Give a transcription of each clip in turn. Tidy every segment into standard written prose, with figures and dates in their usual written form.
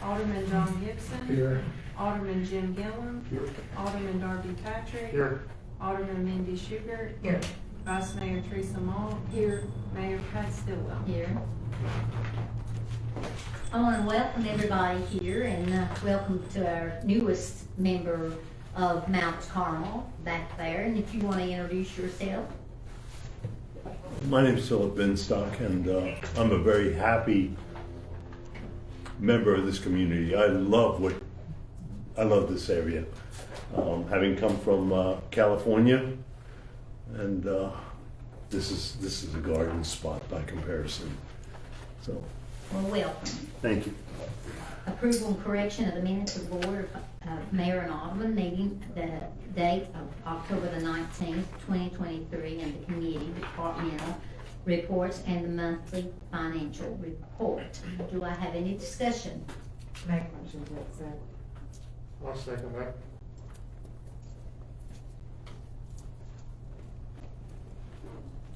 Alderman John Gibson. Here. Alderman Jim Gillum. Here. Alderman Darby Patrick. Here. Alderman Mindy Schubert. Here. Vice Mayor Teresa Malt. Here. Mayor Pat Stillwell. Here. I want to welcome everybody here and welcome to our newest member of Mount Carmel back there. And if you want to introduce yourself. My name is Philip Binstock, and I'm a very happy member of this community. I love this area. Having come from California, and this is a garden spot by comparison. So, Well, welcome. thank you. Approval and correction of the minutes of the Board of Mayor and Alderman meeting, the date of October the 19th, 2023, and the committee departmental reports and the monthly financial report. Do I have any discussion? Make a motion to accept. I'll second that.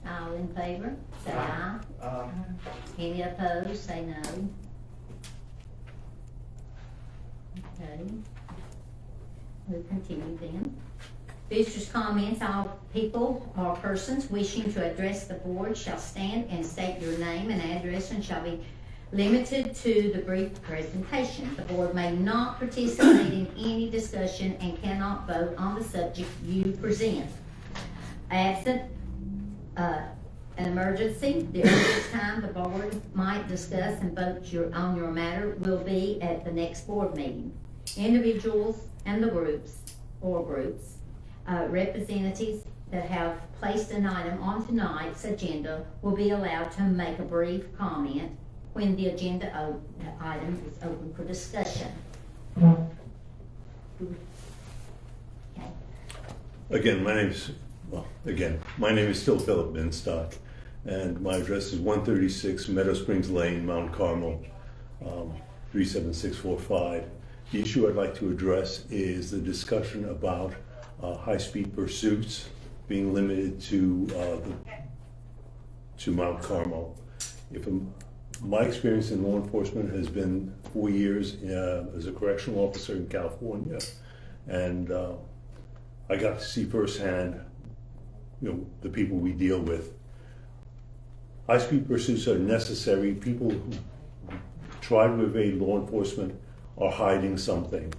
All in favor, say aye. Any opposed, say no. Okay. We'll continue then. Visitors' comments. All people or persons wishing to address the board shall stand and state your name and address and shall be limited to the brief presentation. The board may not participate in any discussion and cannot vote on the subject you present. Absent an emergency, the earliest time the board might discuss and vote on your matter will be at the next board meeting. Individuals and the groups, representatives that have placed an item on tonight's agenda will be allowed to make a brief comment when the agenda item is open for discussion. Okay. Again, my name is still Philip Binstock, and my address is 136 Meadow Springs Lane, Mount Carmel, 37645. The issue I'd like to address is the discussion about high-speed pursuits being limited to Mount Carmel. My experience in law enforcement has been 4 years as a correctional officer in California, and I got to see firsthand, the people we deal with. High-speed pursuits are necessary. People who try to evade law enforcement are hiding something.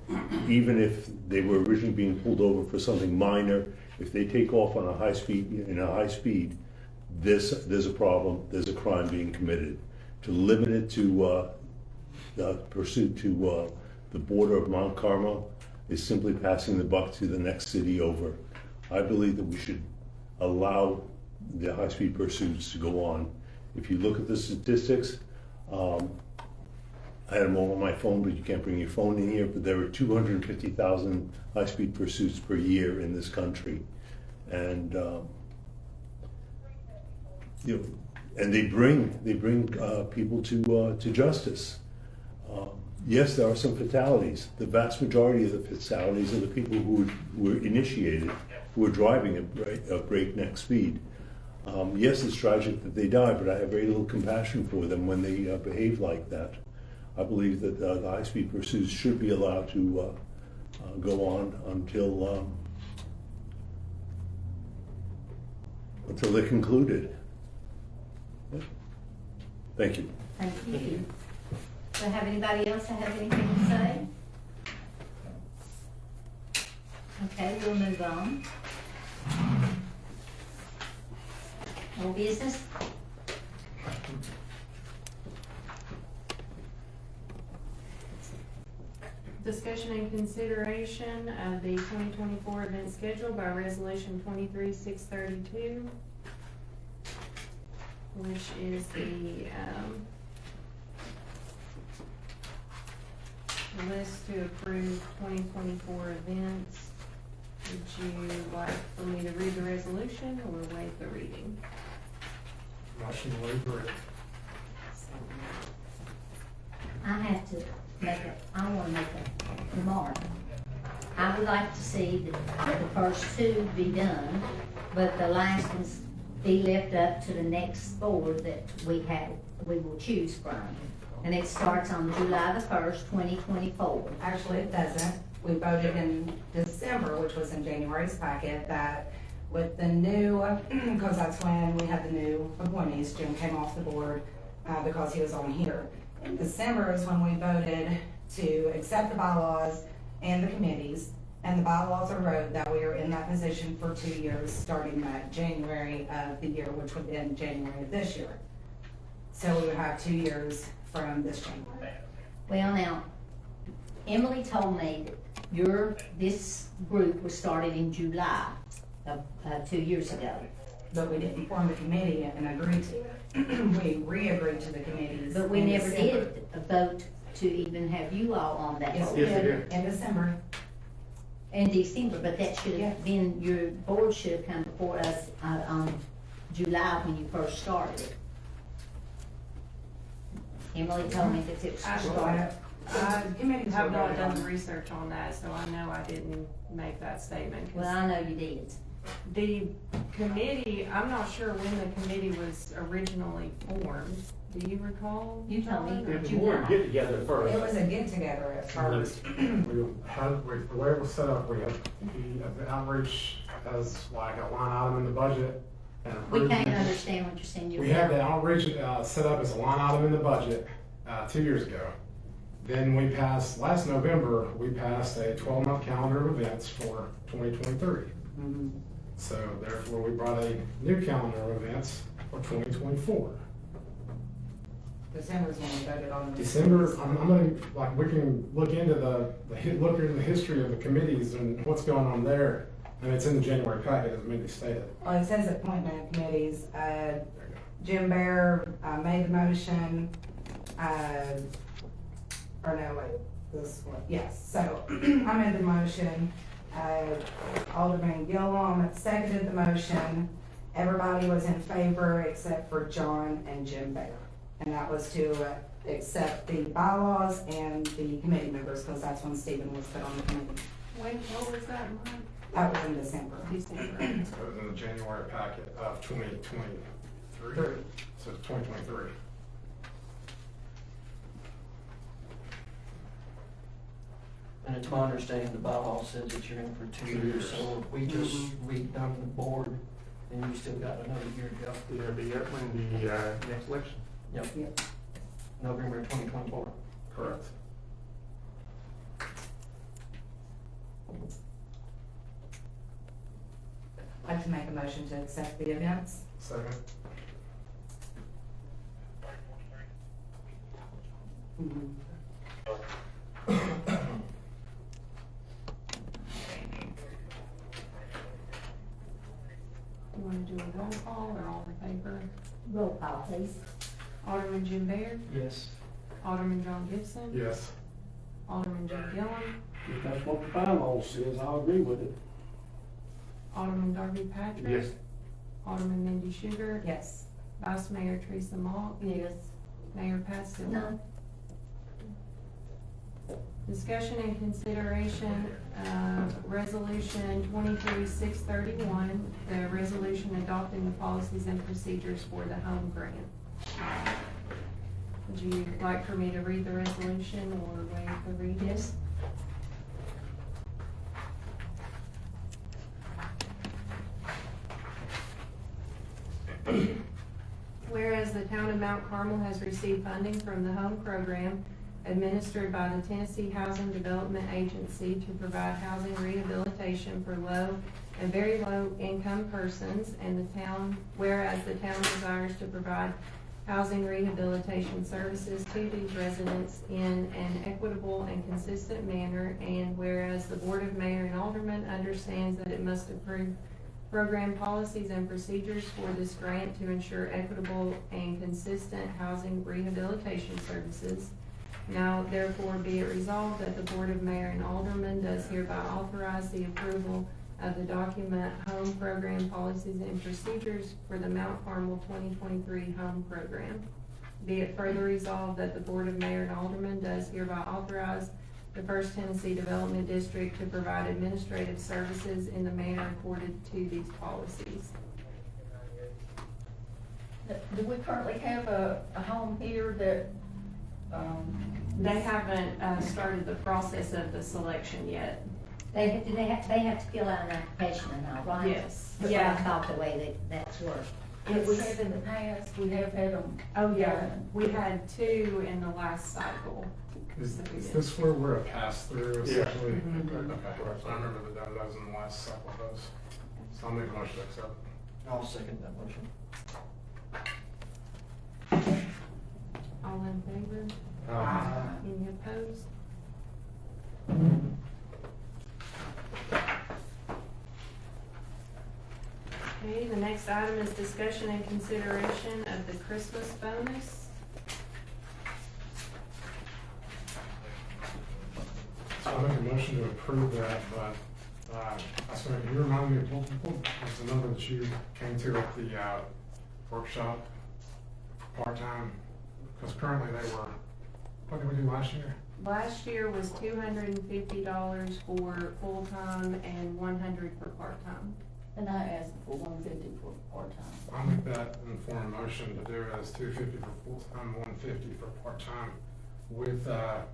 Even if they were originally being pulled over for something minor, if they take off on a high speed, there's a problem, there's a crime being committed. To limit it to the pursuit to the border of Mount Carmel is simply passing the buck to the next city over. I believe that we should allow the high-speed pursuits to go on. If you look at the statistics, I had them all on my phone, but you can't bring your phone in here, but there are 250,000 high-speed pursuits per year in this country. And and they bring people to justice. Yes, there are some fatalities. The vast majority of the fatalities are the people who were initiated, who were driving at breakneck speed. Yes, it's tragic that they die, but I have very little compassion for them when they behave like that. I believe that the high-speed pursuits should be allowed to go on until they're concluded. Thank you. Thank you. Do I have anybody else that have anything to say? Okay, we'll move on. More business? Discussion and consideration of the 2024 event schedule by resolution 23-632, which is the list to approve 2024 events. Would you like for me to read the resolution or waive the reading? Motion to waive the reading. I want to make a remark. I would like to see the first two be done, but the last ones be left up to the next board that we will choose from. And it starts on July the 1st, 2024. Actually, it doesn't. We voted in December, which was in January's packet, that with the new, because that's when we had the new appointees, Jim came off the board, because he was on here. In December is when we voted to accept the bylaws and the committees, and the bylaws are wrote that we are in that position for 2 years, starting that January of the year, which would end January of this year. So we would have 2 years from this January. Well, now, Emily told me that this group was started in July of 2 years ago. But we didn't form the committee and agree to it. We re-agreed to the committees. But we in never December. did vote to even have you all on that Yes, board. we Yes, we did, in December. In December, but that should Yeah. have been, your board should have come before us on July when you first started it. Emily told me that it was I- started. I Committees have were not voted done on. the research on that, so I know I didn't make that statement. 'Cause Well, I know you did. the committee, I'm not sure when the committee was originally formed. Do you recall? You told me. John? Yeah, the board get together first. It was a get-together at first. The way it was set up, we had the outreach as like a line item in the budget and We can't improvement. understand what you're saying. We had the outreach, set up as a line item in the budget, 2 years ago. Then we passed, last November, we passed a 12-month calendar of events for 2023. Mhm. So therefore, we brought a new calendar of events for 2024. December's when we voted on the. December, I'm gonna, like, we can look into look into the history of the committees and what's going on there. And it's in the January packet, as Mindy stated. Well, it says appointment of committees. There you go. Jim Bear, made the motion, or no, wait, this one, yes, so, I made the motion, Alderman Gillum seconded the motion, everybody was in favor except for John and Jim Bear. And that was to accept the bylaws and the committee members, because that's when Stephen was put on the committee. When, what was that month? That was in December. December. So it was in the January packet of 2023. So it's 2023. And it's my understanding the bylaw says that you're in for 2 years, so if we just redone the board, then you still got another year to go. It'll be up when the, next election. Yep. November 2024. Correct. I'd like to make a motion to accept the events. Second. Mhm. You wanna do a roll call or all in favor? Roll call, please. Alderman Jim Bear, Yes. Alderman John Gibson, Yes. Alderman Jim Gillum, If that's what the bylaw says, I'll agree with it. Alderman Darby Patrick. Yes. Alderman Mindy Sugar, Yes. Vice Mayor Teresa Mock, Yes. Mayor Pat Stiller. No. Discussion and consideration of resolution 23-631, the resolution adopting the policies and procedures for the home grant. Would you like for me to read the resolution or waive the reading? Yes. Whereas the town of Mount Carmel has received funding from the home program administered by the Tennessee Housing Development Agency to provide housing rehabilitation for low and very low income persons, and the town, whereas the town desires to provide housing rehabilitation services to these residents in an equitable and consistent manner, and whereas the Board of Mayor and Aldermen understands that it must approve program policies and procedures for this grant to ensure equitable and consistent housing rehabilitation services. Now therefore be it resolved that the Board of Mayor and Aldermen does hereby authorize the approval of the document Home Program Policies and Procedures for the Mount Carmel 2023 Home Program. Be it further resolved that the Board of Mayor and Aldermen does hereby authorize the First Tennessee Development District to provide administrative services in the manner accorded to these policies. Do we currently have a home here that They haven't, started the process of the selection yet. They have to fill out an application and all, right? Yes. That's what I thought the way that's worked. We have in the past, we have had them. Oh, yeah, we had 2 in the last cycle. Is this where we're a pass-through essentially? Mhm. Okay, so I remember that was in the last cycle of those. So I'll make a motion to accept. I'll second that motion. All in favor? Any opposed? Okay, the next item is discussion and consideration of the Christmas bonus. So I'll make a motion to approve that, but, sorry, can you remind me, what was the number that you came to at the, workshop, part-time? Because currently they were, what did we do last year? Last year was $250 for full-time and $100 for part-time. And I asked for 150 for part-time. I'll make that informed motion to do it as $250 for full-time, $150 for part-time with, the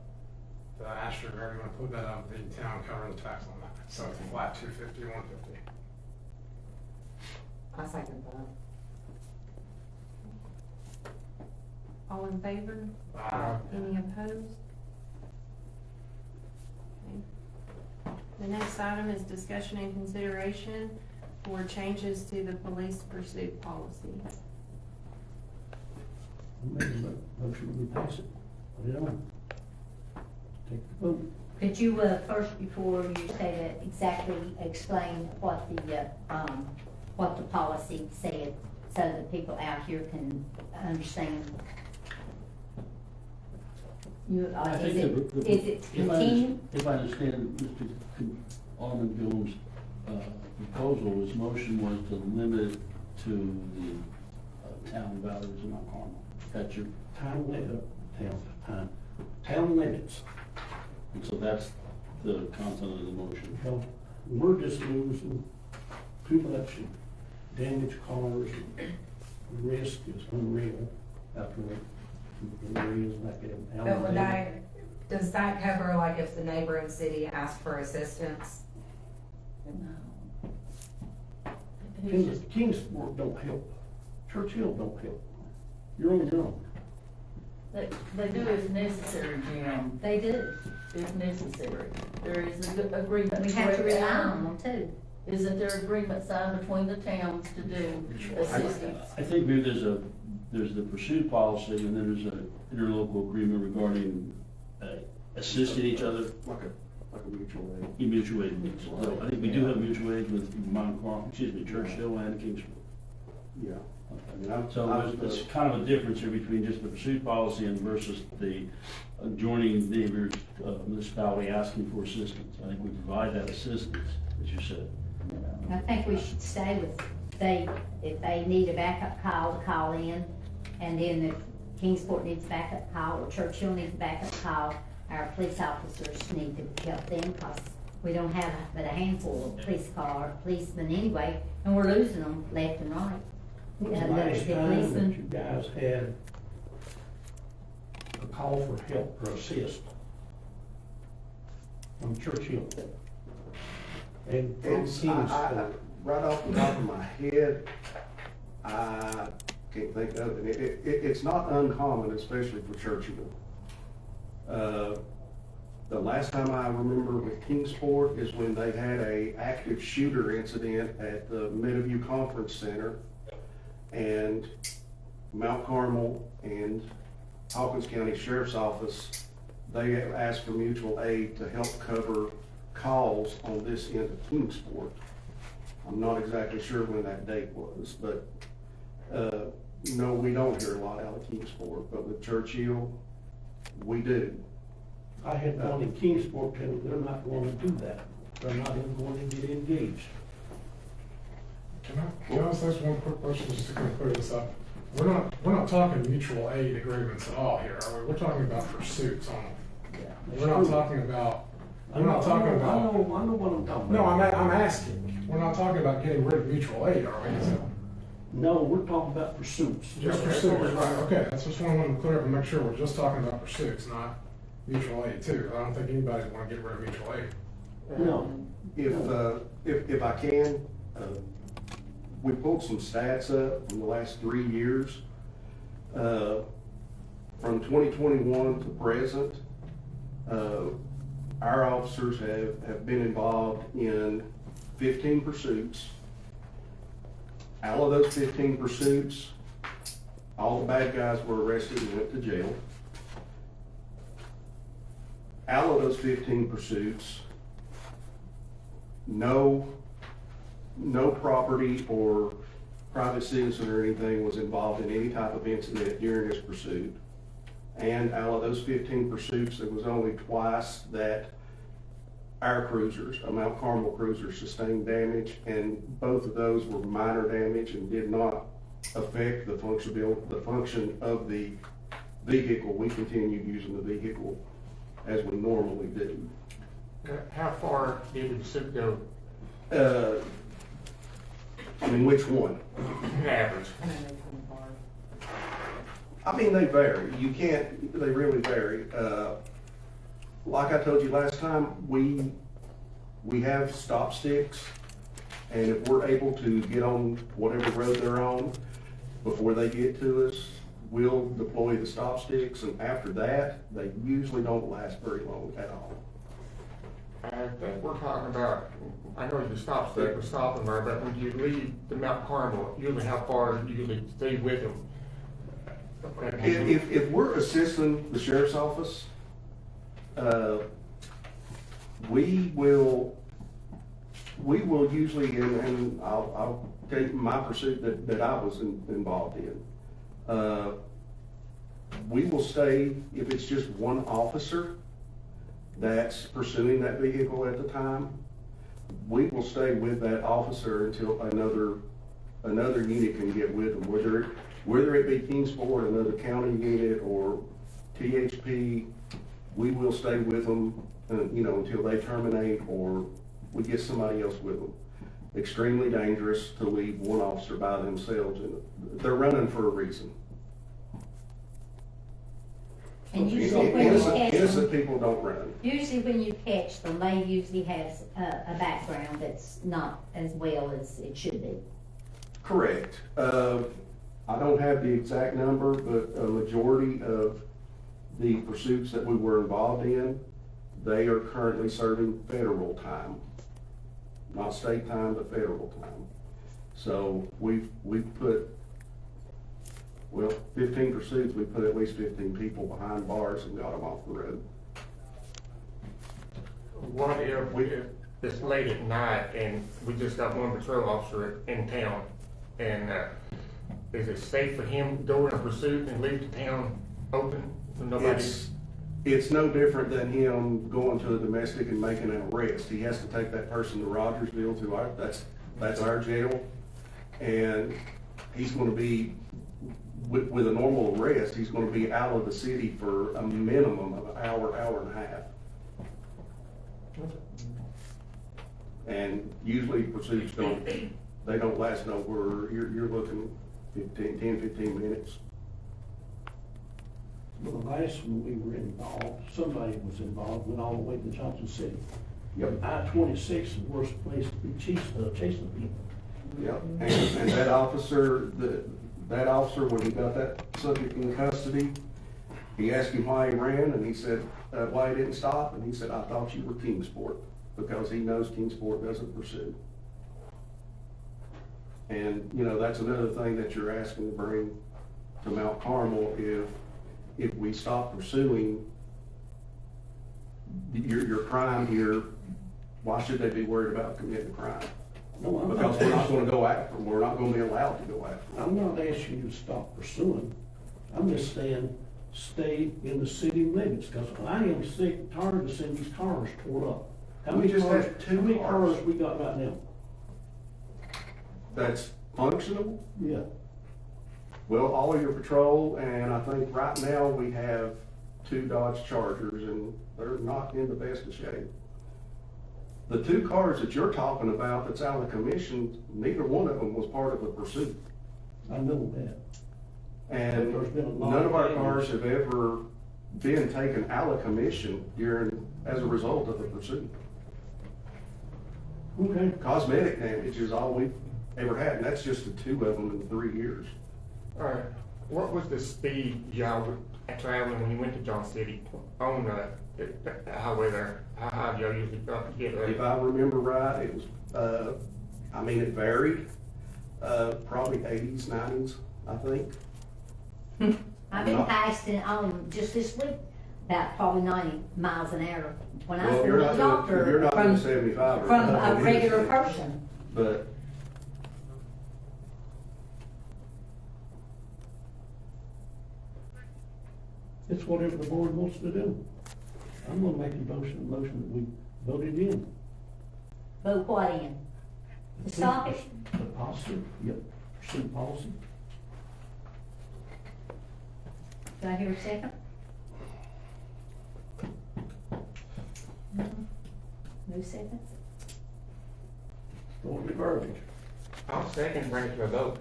asterisk, we're gonna put that up, the town covering the tax on that. So it's a flat $250, $150. I second that. All in favor? Any opposed? Okay. The next item is discussion and consideration for changes to the police pursuit policy. Make a motion, we pass it. Put it on. Take the vote. Could you, first, before you say that, exactly explain what the policy said, so that people out here can understand? I think Is it continue? If I understand Mr. Alderman Gillum's proposal, his motion was to limit it to the town boundaries of Mount Carmel. That's your town limit, town limits. And so that's the content of the motion. Well, we're just losing too much damaged cars. The risk is unreal after the areas like in But would does that cover like if the neighboring city asked for assistance? No. Kingsport don't help. Churchill don't help. You're on your own. They do if necessary, Jim, They do. if necessary. There is an agreement. We have to right rely now. on them too. Isn't there agreement signed between the towns to do assistance? I think maybe there's the pursuit policy and then there's an interlocal agreement regarding assisting each other. Like a mutual aid. In mutual aid. So I think we do have mutual aid with Mount Carmel, Churchill and Kingsport. Yeah. I mean, So there's kind of a difference here between just the pursuit policy and versus the adjoining neighbors, municipality asking for assistance. I think we provide that assistance, as you said. I think we should stay with, if they need a backup call, to call in, and then if Kingsport needs a backup call, or Churchill needs a backup call, our police officers need to help them, because we don't have but a handful of policemen anyway, and we're losing them left and right. When's the The last time that policemen, you guys had a call for help or assist from Churchill? And from Kingsport? Right off the top of my head, I can't think of it. It's not uncommon, especially for Churchill. The last time I remember with Kingsport is when they had a active shooter incident at the Meadowview Conference Center. And Mount Carmel and Hawkins County Sheriff's Office, they asked for mutual aid to help cover calls on this end of Kingsport. I'm not exactly sure when that date was, but, no, we don't hear a lot out of Kingsport, but with Churchill, we do. I had one in Kingsport tell me they're not going to do that. They're not even going to get engaged. Can I ask this one quick question just to kind of clear this up? We're not talking mutual aid agreements at all here, are we? We're talking about pursuits only. We're not talking about, I know what I'm talking No, about. I'm asking. We're not talking about getting rid of mutual aid, are we? So, No, we're talking about pursuits. Just pursuits, right, okay, that's just what I wanted to clear up and make sure we're just talking about pursuits, not mutual aid too. I don't think anybody's wanna get rid of mutual aid. No, If I can, we pulled some stats up from the last 3 years. From 2021 to present, our officers have been involved in 15 pursuits. Out of those 15 pursuits, all the bad guys were arrested and went to jail. Out of those 15 pursuits, no property or private citizen or anything was involved in any type of incident during this pursuit. And out of those 15 pursuits, there was only twice that our cruisers, a Mount Carmel cruiser, sustained damage, and both of those were minor damage and did not affect the function of the vehicle. We continued using the vehicle as we normally do. How far did the pursuit go, I mean, which one? average? I mean, they vary. They really vary. Like I told you last time, we have stop sticks, and if we're able to get on whatever road they're on before they get to us, we'll deploy the stop sticks, and after that, they usually don't last very long at all. I think we're talking about, I know you stop stick was stopping there, but when you leave the Mount Carmel, usually how far you usually stay with them? If we're assisting the sheriff's office, we will usually, and I'll tell you my pursuit that I was involved in. We will stay, if it's just one officer that's pursuing that vehicle at the time, we will stay with that officer until another unit can get with them, whether it be Kingsport, another county unit, or THP. We will stay with them, until they terminate or we get somebody else with them. Extremely dangerous to leave one officer by themselves, and they're running for a reason. And usually when you catch Innocent them, people don't run. usually when you catch them, they usually have a background that's not as well as it should be. Correct. I don't have the exact number, but a majority of the pursuits that we were involved in, they are currently serving federal time. Not state time, but federal time. So we've put, 15 pursuits, we put at least 15 people behind bars and got them off the road. What if it's late at night and we just got one patrol officer in town? And is it safe for him to go in a pursuit and leave the town open? It's no different than him going to a domestic and making an arrest. He has to take that person to Rogersville that's our jail. And he's gonna be, with a normal arrest, he's gonna be out of the city for a minimum of an hour, hour and a half. And usually pursuits don't last nowhere. You're looking 10, 15 minutes. well, the last one we were involved, somebody was involved, went all the way to Johnson City. Yep. I-26 is the worst place to be chasing people. Yep. And that officer, when he got that subject in custody, he asked him why he ran, and he said, why he didn't stop, and he said, I thought you were Kingsport, because he knows Kingsport doesn't pursue. And, that's another thing that you're asking to bring to Mount Carmel. If we stop pursuing your crime here, why should they be worried about committing a crime? No, I'm Because not we're not asking, gonna go after them, we're not gonna be allowed to go after them. I'm not asking you to stop pursuing. I'm just saying, stay in the city limits, because I am sick and tired of seeing these cars tore up. How We many just cars, had 2 how many cars. cars we got right now? That's functional. Yeah. Well, all of your patrol, and I think right now we have 2 Dodge Chargers, and they're not in the best of shape. The 2 cars that you're talking about that's out of commission, neither one of them was part of the pursuit. I know that. And There's been a lot none of our of cars have ever been taken out of commission as a result of the pursuit. Okay. Cosmetic damage is all we've ever had, and that's just the 2 of them in 3 years. All right, what was the speed y'all were traveling when you went to John City on the highway there? How high y'all usually get If there? I remember right, it was, it varied, probably 80s, 90s, I think. I've been passing on just this week, about probably 90 miles an hour. When I was Well, going you're to not the doing, doctor, you're not doing from 75 or. from a above regular interstate. person. But It's whatever the board wants to do. I'm gonna make a motion that we voted in. Vote what in? To stop it? The policy, yep, pursue policy. Do I hear a second? No second? Throw it in the garbage. I'll second bring it to a vote.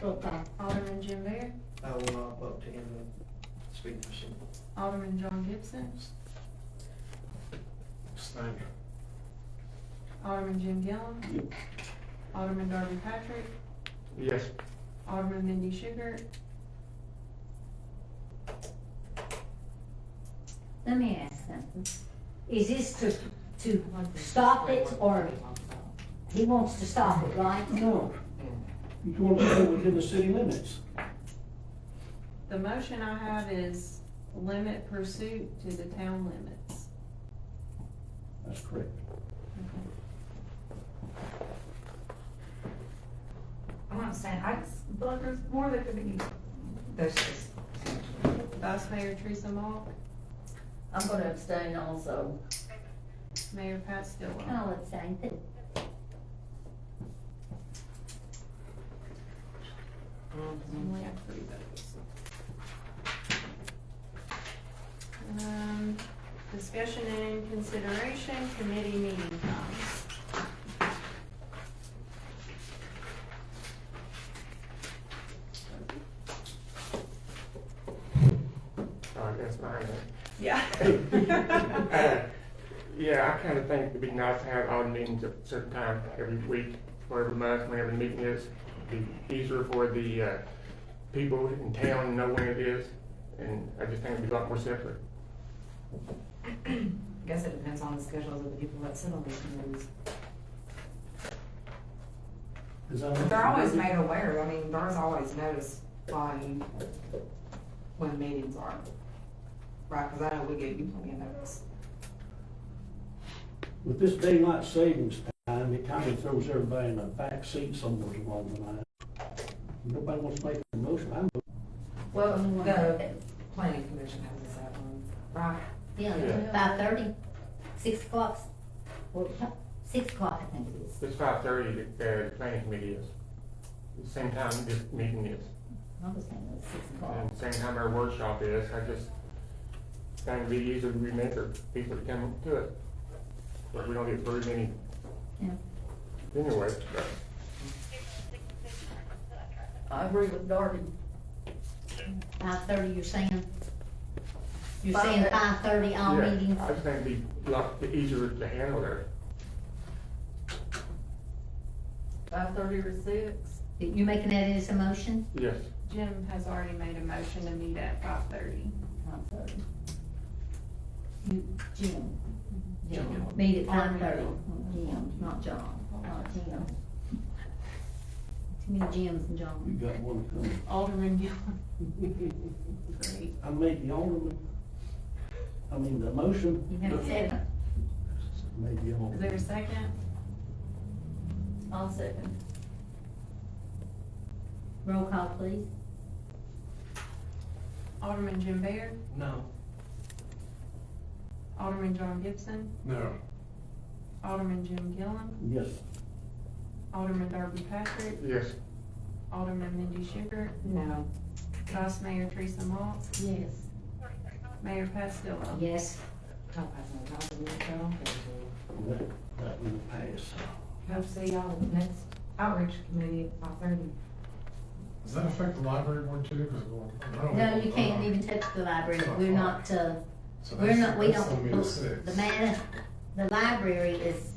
Roll call. Alderman Jim Bear, I will not vote to end the speed pursuit. Alderman John Gibson, Abstain. Alderman Jim Gillum, Yep. Alderman Darby Patrick, Yes. Alderman Mindy Schubert, Let me ask something. Is this to stop it, or he wants to stop it, right? No, you want to go within the city limits. the motion I have is limit pursuit to the town limits. That's correct. I'm not saying, I just, feel like there's more that could be, there's just. Vice Mayor Teresa Mock, I'm gonna abstain also. Mayor Pat Stillwell. I'll abstain too. Only have 3 votes. Discussion and consideration, committee meeting times. That's mine. Yeah. Yeah, I kind of think it'd be nice to have all the meetings at a certain time every week or every month, whenever the meeting is. It'd be easier for the people in town to know when it is, and I just think it'd be a lot more simpler. I guess it depends on the schedules of the people that sit on these committees. Is that But they're always made aware, I mean, there's always notice on when meetings are. Right, cause I know we give you plenty of notice. With this daylight savings time, it kind of throws everybody in a back seat somewhere along the line. Nobody wants to make a motion, I'm. Well, The planning commission has us that one, right? Yeah, Yeah. 5:30, 6 o'clock, well, 6 o'clock I think it is. It's 5:30, the planning committee is. The same time this meeting is, I was thinking it was 6 o'clock. and the same time our workshop is. I just think it'd be easier to remember people to come to it. But we don't get very many. Yeah. Anyway, but I agree with Darby. 5:30, you're saying? You're Five- saying 5:30 all yeah, meetings? I just think it'd be a lot easier to handle there. 5:30 or 6. You making that as a motion? Yes. Jim has already made a motion to meet at 5:30. 5:30. You, Jim. Jim. Meet at 5:30. Jim, not John, not Jim. Too many Jims and You Johns. got one coming. Alderman Gillum. Great. I made the alderman, the motion. You have a second? Made the Is there alderman. a second? I'll second. Roll call, please. Alderman Jim Bear, No. Alderman John Gibson, No. Alderman Jim Gillum, Yes. Alderman Darby Patrick, Yes. Alderman Mindy Schubert, No. Vice Mayor Teresa Mock, Yes. Mayor Pat Stillwell. Yes. Help has no problem with that. That one passed. Hope to see y'all at the next outreach committee at 5:30. Does that affect the library board too? 'Cause, well, I don't No, know. you can't even touch the library, we're not, So we're that's- not, we that's don't, gonna be the sixth. the library is,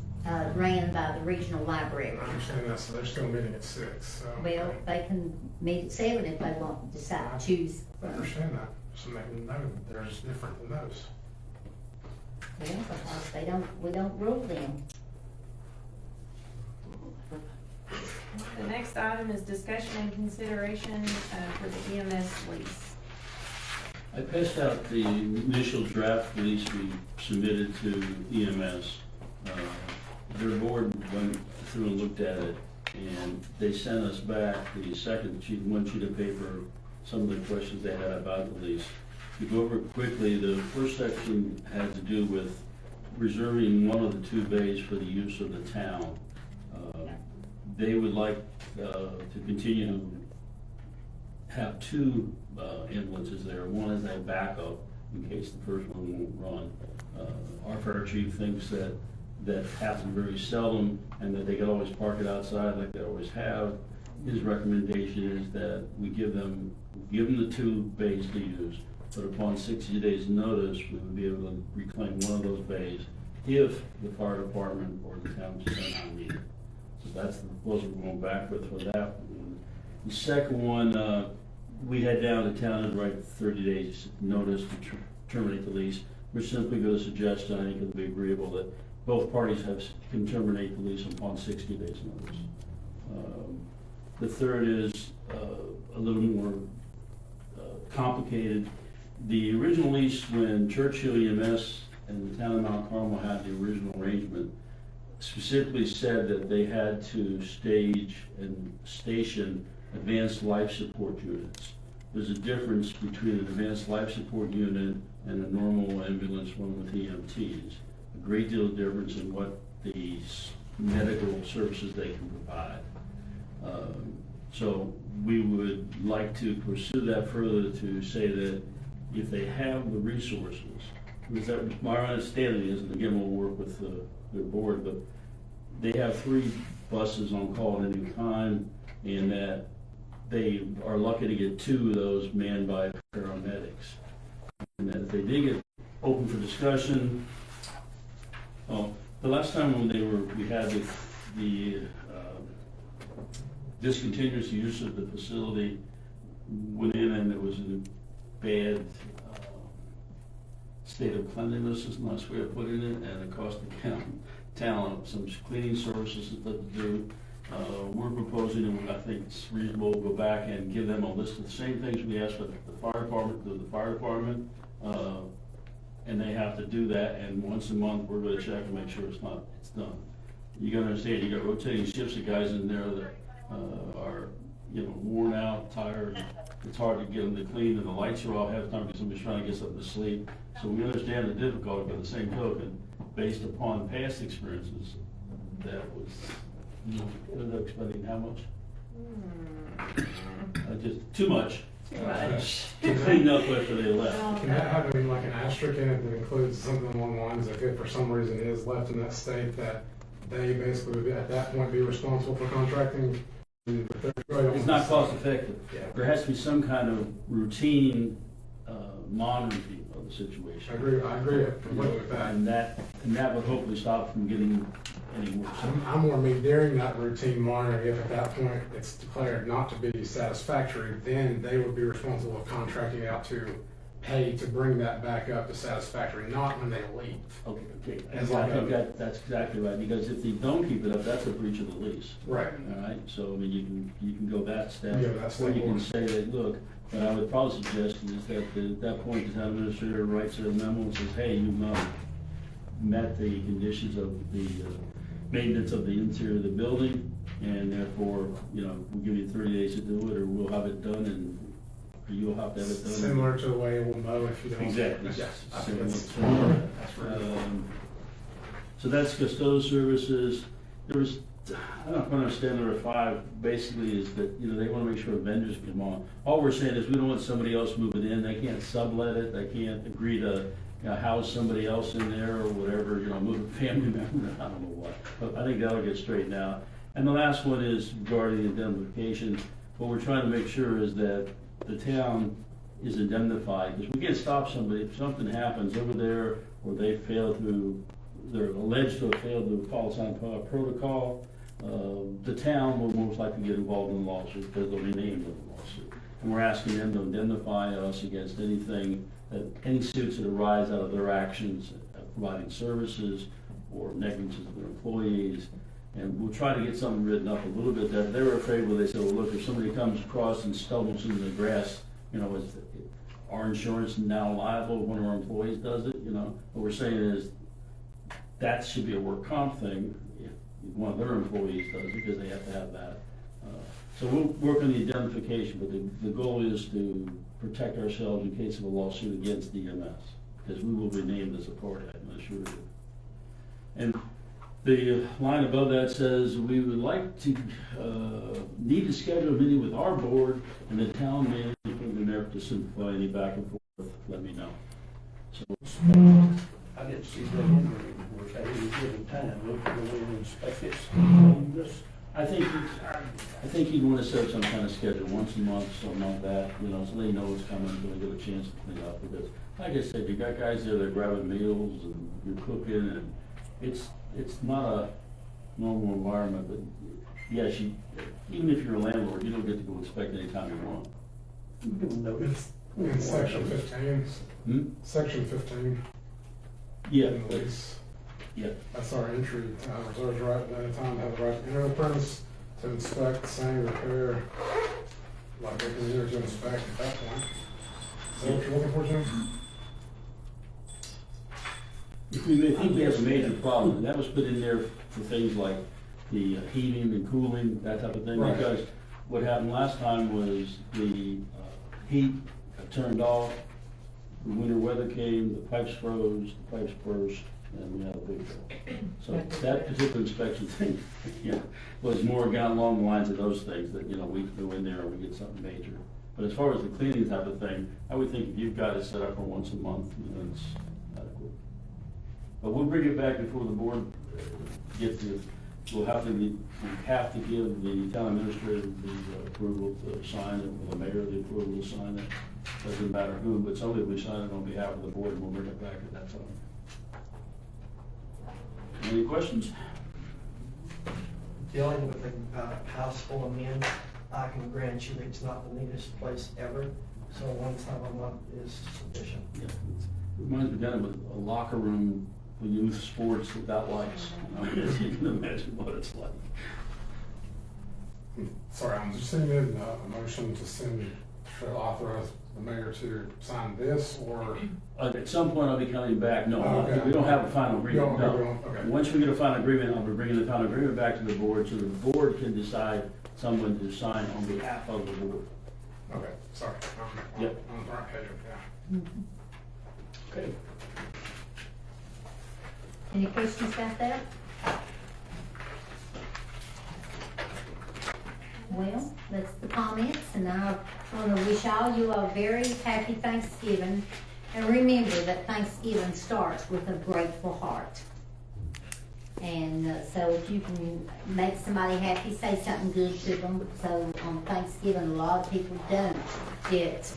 ran by the regional library. I understand that, so they're still meeting at 6, so. Well, they can meet at 7 if they want to decide, choose. I understand that, so making note that there's different than those. Well, because we don't rule them. The next item is discussion and consideration for the EMS lease. I passed out the initial draft lease we submitted to EMS. Their board went through and looked at it, and they sent us back the second sheet, one sheet of paper, some of the questions they had about the lease. To go over it quickly, the first section had to do with reserving one of the 2 bays for the use of the town. They would like to continue to have 2 ambulances there. One is a backup in case the first one won't run. Our fire chief thinks that happens very seldom and that they can always park it outside like they always have. His recommendation is that we give them the 2 bays to use, but upon 60 days' notice, we would be able to reclaim one of those bays if the fire department or the town does not need it. So that's the proposal we're going back with for that one. The second one, we had down the town and write 30 days notice to terminate the lease. We're simply going to suggest, and I think it'll be agreeable, that both parties can terminate the lease upon 60 days notice. The third is a little more complicated. The original lease, when Churchill EMS and the town of Mount Carmel had the original arrangement, specifically said that they had to stage and station advanced life support units. There's a difference between an advanced life support unit and a normal ambulance, one with EMTs. A great deal of difference in what the medical services they can provide. So we would like to pursue that further to say that if they have the resources, because that, my understanding is, and again, we'll work with the board, but they have 3 buses on call at any time, and that they are lucky to get 2 of those manned by paramedics. And that if they did get open for discussion, the last time when we had the discontinuous use of the facility went in, and it was in a bad state of cleanliness is a nice way of putting it, and it cost the town some cleaning services that to do. We're proposing, and I think it's reasonable, to go back and give them a list of the same things we asked for the fire department to the fire department, and they have to do that, and once a month, we're gonna check and make sure it's done. You gotta understand, you got rotating shifts of guys in there that are, worn out, tired. It's hard to get them to clean, and the lights are off half the time because somebody's trying to get something to sleep. So we understand the difficulty, but the same token, based upon past experiences, that was, ended up spending how much? Just too much. Too much. To clean up after they left. Can that have like an asterisk in it that includes something along the lines that if for some reason it is left in that state, that they basically would at that point be responsible for contracting? It's not cost effective. Yeah. There has to be some kind of routine monitoring of the situation. I agree completely with that. And that would hopefully stop from getting any worse. I'm more mean during that routine monitoring, if at that point it's declared not to be satisfactory, then they would be responsible for contracting out to pay to bring that back up to satisfactory, not when they leave. Okay. As I like think a- that's exactly right, because if they don't keep it up, that's a breach of the lease. Right. All right, so I mean, you can go that step. Yeah, that's Or you can step say that, look, what I would probably suggest is that at that point, the town administrator writes a memo and says, hey, you've not met the conditions of the maintenance of the interior of the building, and therefore, we'll give you 30 days to do it, or we'll have it done, and you'll have to have it done. Similar to the way we'll mow if you don't. Exactly. Yes, I think Similar. that's right. So that's custodial services. There was, I don't understand, there were 5, basically is that, they want to make sure vendors come on. All we're saying is we don't want somebody else moving in, they can't sublet it, they can't agree to house somebody else in there or whatever, move a family member, I don't know what. But I think that'll get straightened out. And the last one is regarding indemnification. What we're trying to make sure is that the town is indemnified, because we can't stop somebody, if something happens over there, or they fail to, they're alleged to have failed to follow some protocol, the town will most likely get involved in the lawsuit, because they'll be named in the lawsuit. And we're asking them to indemnify us against anything, any suits that arise out of their actions, providing services, or negligence of their employees. And we'll try to get something written up a little bit that they were afraid when they said, well, look, if somebody comes across and stumbles in the grass, is our insurance now liable if one of our employees does it, What we're saying is that should be a work comp thing if one of their employees does it, because they have to have that. So we'll work on the identification, but the goal is to protect ourselves in case of a lawsuit against DMS, because we will be named as a party, I can assure you. And the line above that says, we would like to, need to schedule a meeting with our board and the town manager from there to simplify any back and forth, let me know. So, I didn't see that in there anymore, so I didn't give him time, we'll go in and inspect this. I think you'd want to set some kind of schedule, once a month, something like that, so they know it's coming, so they get a chance to clean up, because, like I said, you got guys there that are grabbing meals, and you're cooking, and it's not a normal environment, but yes, even if you're a landlord, you don't get to go inspect anytime you want. You can notice. In section 15, section 15 Yeah. in the lease, Yeah. that's our entry, reserves right at any time to have the right to enter the premise, to inspect, sand, repair, like they can enter to inspect at that point. Is that what you're looking for, Jim? If we think we have a major problem, and that was put in there for things like the heating and cooling, that type of thing, Right. because what happened last time was the heat got turned off, the winter weather came, the pipes froze, the pipes burst, and we had a big problem. So that particular inspection thing, was more along the lines of those things that, we can go in there and we get something major. But as far as the cleaning type of thing, I would think if you've got it set up for once a month, it's adequate. But we'll bring it back before the board gets to, we have to give the town administrator the approval to sign it, or the mayor the approval to sign it. Doesn't matter who, but somebody will sign it on behalf of the board, and we'll bring it back at that time. Any questions? Dealing with a house full of men, I can grant you it's not the neatest place ever, so one time a month is sufficient. Yeah, it reminds me kind of a locker room for youth sports without lights. You can imagine what it's like. Sorry, I'm just seeing a motion to authorize the mayor to sign this, or? At some point, I'll be coming back. No, Oh, okay. we don't have a final agreement. No, No. okay. Once we get a final agreement, I'll be bringing the final agreement back to the board, so the board can decide someone to sign on behalf of the board. Okay, sorry. Yep. On the front page, yeah. Okay. Any questions about that? Well, that's the comments, and I want to wish all you a very happy Thanksgiving. And remember that Thanksgiving starts with a grateful heart. And so if you can make somebody happy, say something good to them. So on Thanksgiving, a lot of people don't get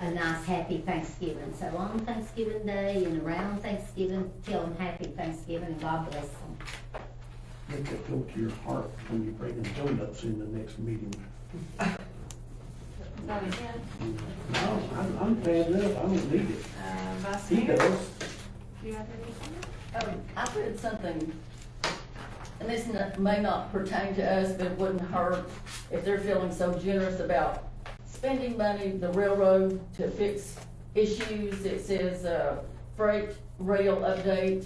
a nice happy Thanksgiving. So on Thanksgiving Day and around Thanksgiving, tell them happy Thanksgiving and God bless them. Make it go to your heart when you bring the donuts in the next meeting. Is that it? No, I'm bad enough, I don't need it. Vice He Mayor, does. do you have anything? I read something, and this may not pertain to us, but it wouldn't hurt if they're feeling so generous about spending money, the railroad, to fix issues. It says, freight rail update,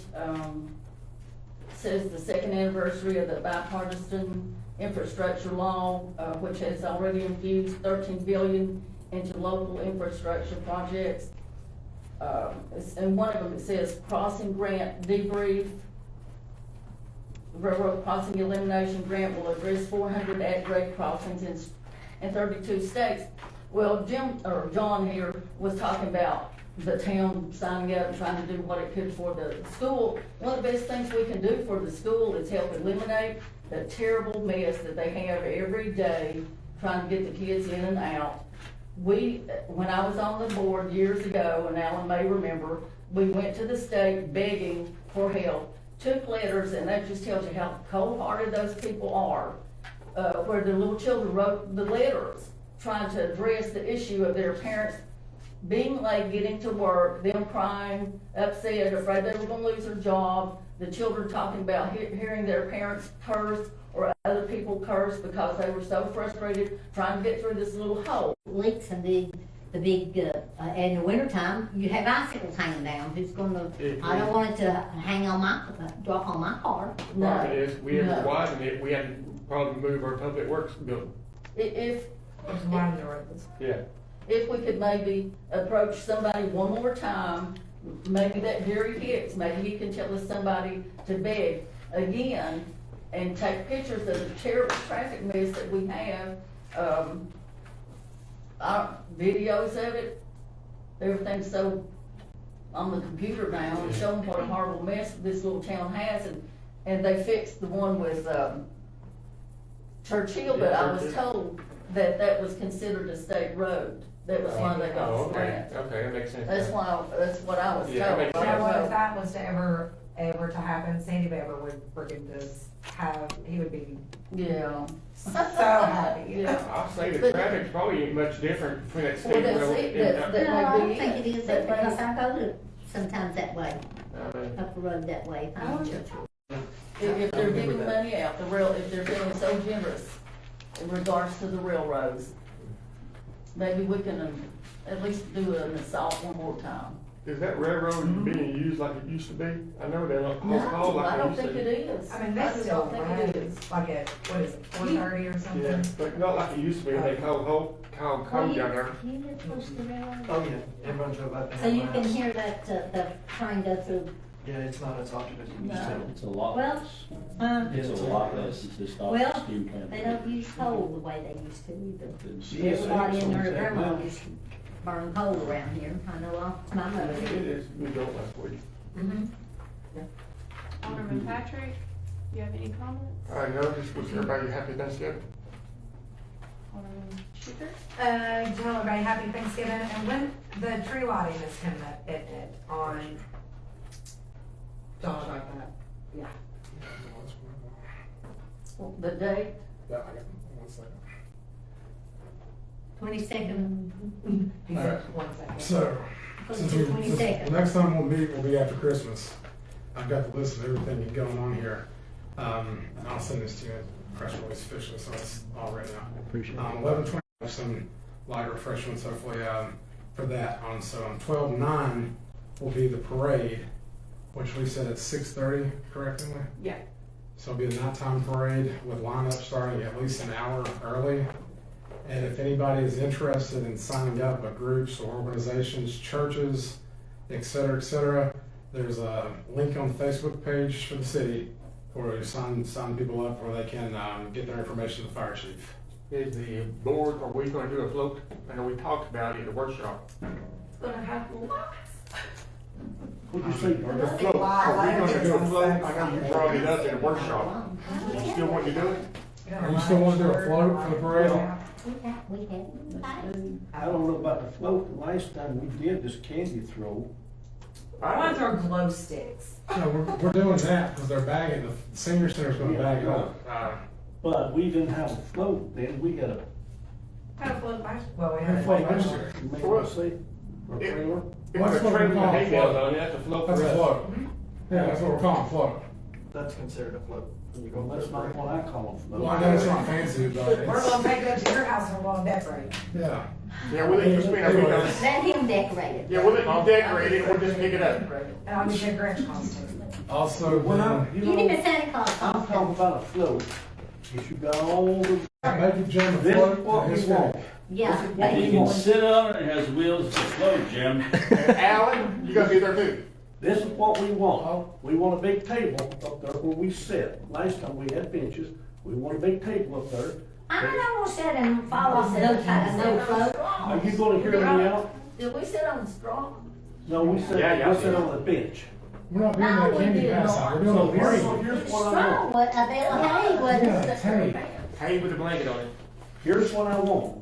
says the second anniversary of the bipartisan infrastructure law, which has already infused $13 billion into local infrastructure projects. And one of them, it says crossing grant debrief. Railroad crossing elimination grant will address 400 at-grade crossings in 32 states. Well, John here was talking about the town signing up, trying to do what it could for the school. One of the best things we can do for the school is help eliminate the terrible mess that they have every day trying to get the kids in and out. When I was on the board years ago, and Alan may remember, we went to the state begging for help, took letters, and that just tells you how cold-hearted those people are, where the little children wrote the letters trying to address the issue of their parents being late getting to work, them crying, upset, afraid they were gonna lose their job, the children talking about hearing their parents curse or other people curse because they were so frustrated trying to get through this little hole. Leaks and in the wintertime, you have icicles hanging down. Who's gonna, I don't want it to hang on drop on my car. The problem is, we No. ever widen it, we had to probably move our public works building. If, Yeah. if we could maybe approach somebody one more time, maybe that Gary Hicks, maybe he can tell us somebody to beg again and take pictures of the terrible traffic mess that we have, our videos of it, everything's so on the computer now, and showing what a horrible mess this little town has, and they fixed the one with, Churchill, but I was told that that was considered a state road. That was why they got Oh, the okay, grant. okay, that makes sense. That's what I was told. Yeah, that makes You sense. know what, if that was to ever to happen, Sandy Bever would friggin' just he would be Yeah. so happy. Yeah. I'll say the But- traffic's probably ain't much different between that Well, state that's road it, and that No, I may don't be think it is, That may- because I go to sometimes that way, I mean, up the road that way, if I'm in Churchill. If they're giving money out, if they're being so generous in regards to the railroads, maybe we can at least do an assault one more time. is that railroad being used like it used to be? I know they don't No, call like I they don't used think to. it is. I mean, I they just still don't think run, it is. it's like at, what is it, 4:30 or something? Yeah, but not like it used to be, they call code down there. You live close to the railroad? Oh, yeah, everyone drove up and So you down can my house. hear that, the train go through, Yeah, it's not as often as it used No. to. It's a lot Well, less. It's It's a lot less since they stopped well, the steam plant. they don't use coal the way they used to either. It's- Everybody in their Yes, grandma yes. used to burn coal around here, I know my mother It did. is, we don't last week. Mhm. Alderman Patrick, you have any comments? I know, just was everybody happy Thanksgiving? Alderman Schicker? Tell everybody happy Thanksgiving, and when the tree lighting is coming up, isn't it, on, Josh, like that? Yeah. The date, Yeah, I got one second. 22nd, He said, 1 second. So, since we, 22nd. the next time we'll meet will be after Christmas. I've got the list of everything that's going on here. And I'll send this to you in press release officially, so it's all right now. Appreciate it. 11:20, some light refreshments hopefully, for that on, so on 12:09 will be the parade, which we said at 6:30, correct, Emily? Yeah. So it'll be a nighttime parade with lineup starting at least an hour early. And if anybody is interested in signing up with groups or organizations, churches, et cetera, there's a link on the Facebook page for the city where you sign people up where they can get their information to the fire chief. Is the board, are we gonna do a float? I know we talked about it at the workshop. It's gonna have lots. What'd you say, Bert? The float, are we gonna do a float? I know you brought it up at the workshop. You still want to do it? Are you still wanna do a float for the parade? We had. I don't know about the float, the last time we did this candy throw, I want to throw glow sticks. No, we're doing that because they're bagging, the senior center's gonna bag it up. but we didn't have a float, then we had a, Had a float last, well, we Had a had float a last year. make us say, or Yeah. trailer. If What's a what we trailer with call a hay bales float? on it, that's a float for That's a us. float. Yeah, that's what we're calling a float. That's considered a float. When you go Well, that's not what I call a float. Well, I know it's not fancy, but We're it's, gonna take it up to your house and we're gonna decorate. yeah. Yeah, we'll let you spin it. Let him decorate it. Yeah, we'll let you decorate it, we'll just pick it up. And I'll get you a Grinch costume. Also, When I, then, you You need know, a Santa Claus I'm talking costume. about a float, if you got all the, make it Jim a this float. is what to we his want. finish. Yeah, but You he can wants, sit on it, it has wheels to float, Jim. And Alan, you gotta be there too. This is what we want. We want a big table up there where we sit. Last time we had benches, we want a big table up there. I'm not gonna sit and fall off no float. Are you gonna hear me out? did we sit on straw? No, we said, Yeah, we said on the bench. We're not doing that No, we candy did pass not. out, we're doing So a here's, break. here's what I Strong, want. what, a bale of hay, what Yeah, is hay. Hay with a blanket on it. Here's what I want.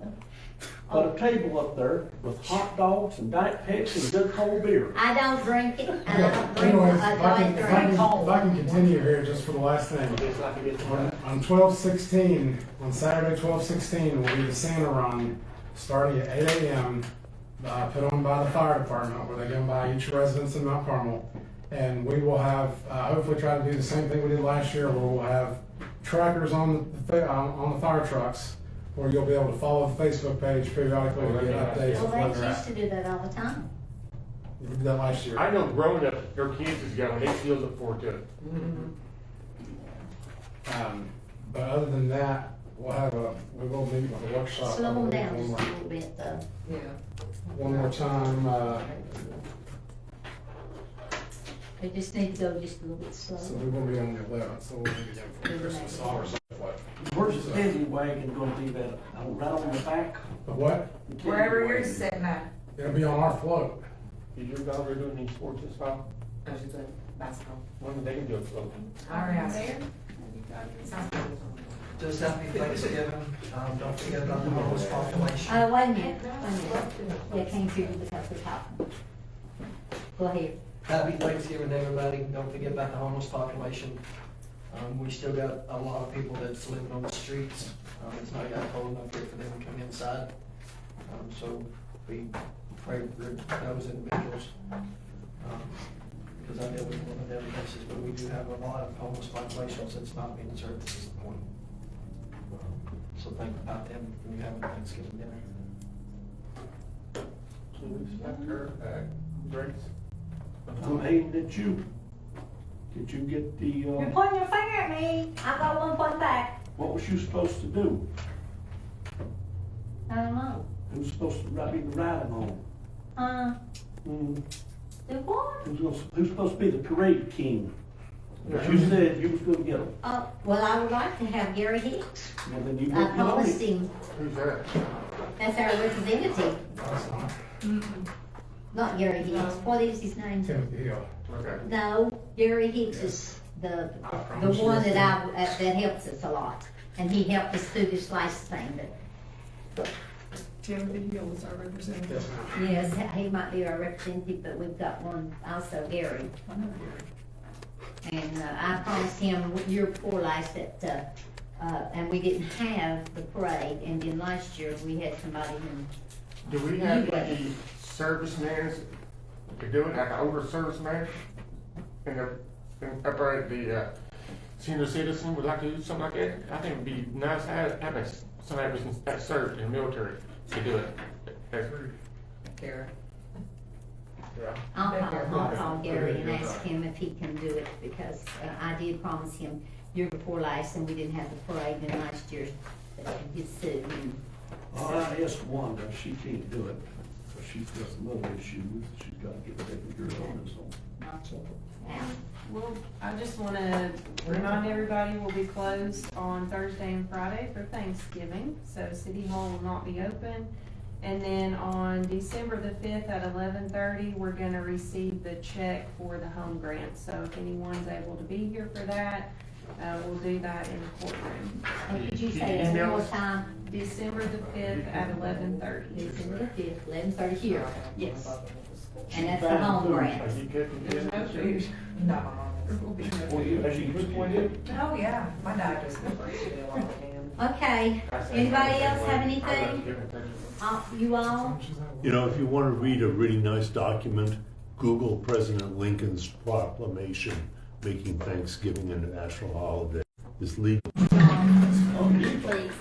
Put a table up there with hot dogs and Diet Pepsi and good cold beer. I don't drink it, and I don't drink, Anyways, I if I don't drink. can continue here just for the last thing. It's like it is. On 12/16, on Saturday 12/16, will be the Santa Run, starting at 8 a.m., put on by the fire department, where they go by each residence in Mount Carmel. And we will have, hopefully try to do the same thing we did last year, where we'll have trackers on the fire trucks, where you'll be able to follow the Facebook page periodically to get updates Well, of where they they're used at. to do that all the time. We did that last year. I know growing up, their kids is going, they still look forward to it. But other than that, we will meet with a workshop. Slow them down one just more- a little bit, though. One more time, They just need to go just a little bit so slower. we will be on the 11th, so we'll meet again for Christmas song or something. Where's the candy wagon gonna be that, right on the back? But what? The candy Wherever you're wagon. sitting at, It'll be on our float. Is your daughter doing any sports this fall? basketball. When they can do it floating? Already asked. Sounds good. Just happy Thanksgiving. Don't forget about the homeless population. Wait a minute. Yeah, came through because we're talking. Go ahead. Happy Thanksgiving, everybody. Don't forget about the homeless population. We still got a lot of people that's living on the streets. It's not got cold enough yet for them to come inside. So we pray for those individuals. Because I know we one of them cases, but we do have a lot of homeless populations that's not being served at this point. So think about them when you have a Thanksgiving dinner. So we select her, Grace. I'm aiming at you. Did you get the, You're pointing your finger at me. I got one point back. what was you supposed to do? I don't know. Who's supposed to be the riding on? Hmm. Do what? Who's supposed to be the parade king? But you said you was gonna get him. Well, I would like to have Gary Hicks. Well, then you I get promised him. him. Who's that? That's our representative. That's not Not Gary Hicks. What is his name? Timothy Hill. Okay. No, Gary Hicks is the one that helps us a lot. And he helped us through this last thing, but Timothy Hill is our representative. Yes, ma'am. yes, he might be our representative, but we've got one also, Gary. And I promised him year before last that, and we didn't have the parade, and then last year we had somebody in. Do we have any servicemen to do it, like an older serviceman? And up at the senior citizen would like to do something like that? I think it'd be nice to have somebody that served in the military to do it. Kara. I'll call Gary and ask him if he can do it, because I did promise him year before last, and we didn't have the parade, and last year that he did sue. And I asked Wanda, she can't do it, because she's got some other issues she's got to get taken care of on this one. I'll check it out. Well, I just wanna remind everybody, we'll be closed on Thursday and Friday for Thanksgiving, so City Hall will not be open. And then on December the 5th at 11:30, we're gonna receive the check for the home grant. So if anyone's able to be here for that, we'll do that in the courtroom. And could you say that one more time? December the 5th at 11:30. December the 5th, 11:30 here. Yes. And that's the home grant. Are you cooking There's dinner? no food. No. Well, you actually used to do. Oh, yeah, my dad just never did a lot of them. Okay, anybody else have anything? You all? You know, if you want to read a really nice document, Google President Lincoln's proclamation making Thanksgiving a national holiday. It's legal. Please.